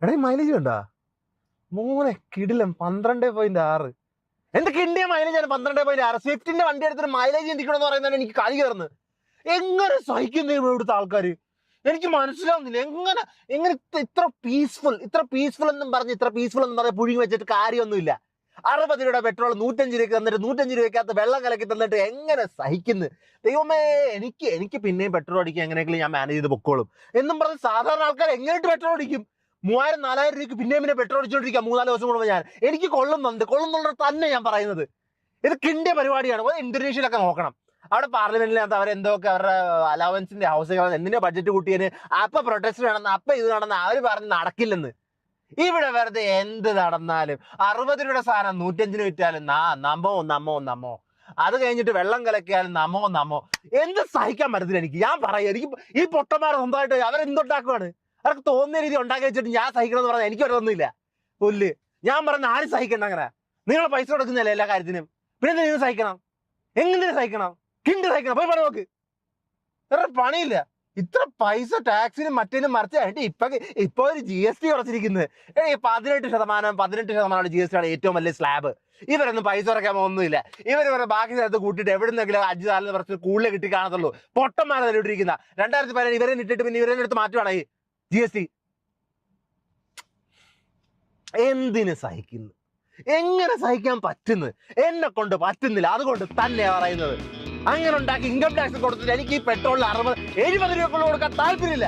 എടാ മൈലേജ് കണ്ടാ മോനെ കിടിലം 12.6. എന്റെ കിണ്ടിയ മൈലേജാണ് 12.6. സ്വിഫ്റ്റിന്റെ വണ്ടി എടുത്തിട്ട് മൈലേജ് ചിന്തിക്കണമെന്ന് പറയുന്നതാണ് എനിക്ക് കളി കയറുന്നത്. എങ്ങനെ സഹിക്കുന്നു ഇവിടുത്തെ ആൾക്കാര്? എനിക്ക് മനസ്സിലാവുന്നില്ല. എങ്ങനെ എങ്ങനെ ഇത്ര പീസ്ഫുൾ എന്നും പറഞ്ഞ് പുഴുങ്ങി വെച്ചിട്ട് കാര്യമൊന്നുമില്ല. 60 രൂപയുടെ പെട്രോൾ 105 രൂപയ്ക്ക് തന്നിട്ട് 105 രൂപയ്ക്കകത്ത് വെള്ളം കലക്കി തന്നിട്ട് എങ്ങനെ സഹിക്കുന്നു? ദൈവമേ, എനിക്ക് പിന്നെയും പെട്രോൾ അടിക്കാൻ എങ്ങനെയെങ്കിലും ഞാൻ മാനേജ് ചെയ്ത് പൊക്കോളും എന്നും പറഞ്ഞ് സാധാരണ ആൾക്കാർ എങ്ങനെയിട്ട് പെട്രോൾ അടിക്കും? 3000-4000 രൂപയ്ക്ക് പിന്നെ പെട്രോൾ അടിച്ചോണ്ടിരിക്കുക 3-4 ദിവസം കൂടുമ്പോൾ. എനിക്ക് കൊള്ളുന്നുണ്ട് തന്നെ ഞാൻ പറയുന്നത്. ഇത് കിണ്ടിയ പരിപാടിയാണ്. ഇന്തോനേഷ്യയിലൊക്കെ നോക്കണം. അവിടെ പാർലമെന്റിനകത്ത് അവരെന്തൊക്കെ അവരുടെ അലവൻസിന്റെ ഹൗസിംഗ് എന്തിനാ ബഡ്ജറ്റ് കൂട്ടിയതിന് അപ്പൊ പ്രൊട്ടസ്റ്റ് നടന്ന് അപ്പൊ ഇത് നടന്ന് അവര് പറഞ്ഞ് നടക്കില്ലെന്ന്. ഇവിടെ വെറുതെ എന്ത് നടന്നാലും 60 രൂപയുടെ സാധനം 105 വിറ്റാലും നമ്മോ. അത് കഴിഞ്ഞിട്ട് വെള്ളം കലക്കിയാലും നമ്മോ. എന്ത് സഹിക്കാൻ പറ്റത്തില്ല എനിക്ക്. ഞാൻ പറയാം, എനിക്ക് ഈ പൊട്ടന്മാർ സ്വന്തമായിട്ട് അവരെന്തുണ്ടാക്കുവാണ്? അവർക്ക് തോന്നുന്ന രീതി ഉണ്ടാക്കി വെച്ചിട്ട് ഞാൻ സഹിക്കണം എന്ന് പറഞ്ഞാൽ എനിക്ക് ഒരൊന്നുമില്ല. പുല്ല് ഞാൻ പറഞ്ഞ ആരും സഹിക്കണ്ട. അങ്ങനെ നിങ്ങൾ പൈസ കൊടുക്കുന്നില്ല എല്ലാ കാര്യത്തിനും, പിന്നെ നിങ്ങൾ സഹിക്കണം. എങ്ങനെ സഹിക്കണം? കിണ്ട് സഹിക്കണം. പോയി പണി നോക്ക്. വേറെ പണിയില്ല. ഇത്ര പൈസ ടാക്സിനും മറ്റേനും മറിച്ചായിട്ട് ഇപ്പൊ ഒരു GST കുറച്ചിരിക്കുന്നത്. 18% GST ആണ് ഏറ്റവും വലിയ സ്ലാബ്. ഇവരൊന്നും പൈസ കുറയ്ക്കാൻ പോകുന്നില്ല. ഇവർ ബാക്കി സ്ഥലത്ത് കൂട്ടിയിട്ട് എവിടുന്നെങ്കിലും 5-4% കൂടുതൽ കിട്ടി കാണത്തുള്ളൂ. പൊട്ടന്മാരെ ഇട്ടിരിക്കുന്ന 2017 ഇവരെ ഇട്ടിട്ട് പിന്നെ ഇവരെ അടുത്ത് മാറ്റുവാണ് ഈ GST. എന്തിന് സഹിക്കുന്നു? എങ്ങനെ സഹിക്കാൻ പറ്റുന്നു? എന്നെ കൊണ്ട് പറ്റുന്നില്ല. അതുകൊണ്ട് തന്നെയാ പറയുന്നത്. അങ്ങനെ ഉണ്ടാക്കി ഇൻകം ടാക്സ് കൊടുത്തിട്ട് എനിക്ക് ഈ പെട്രോളിൽ 60-70 രൂപ കൊടുക്കാൻ താല്പര്യമില്ല.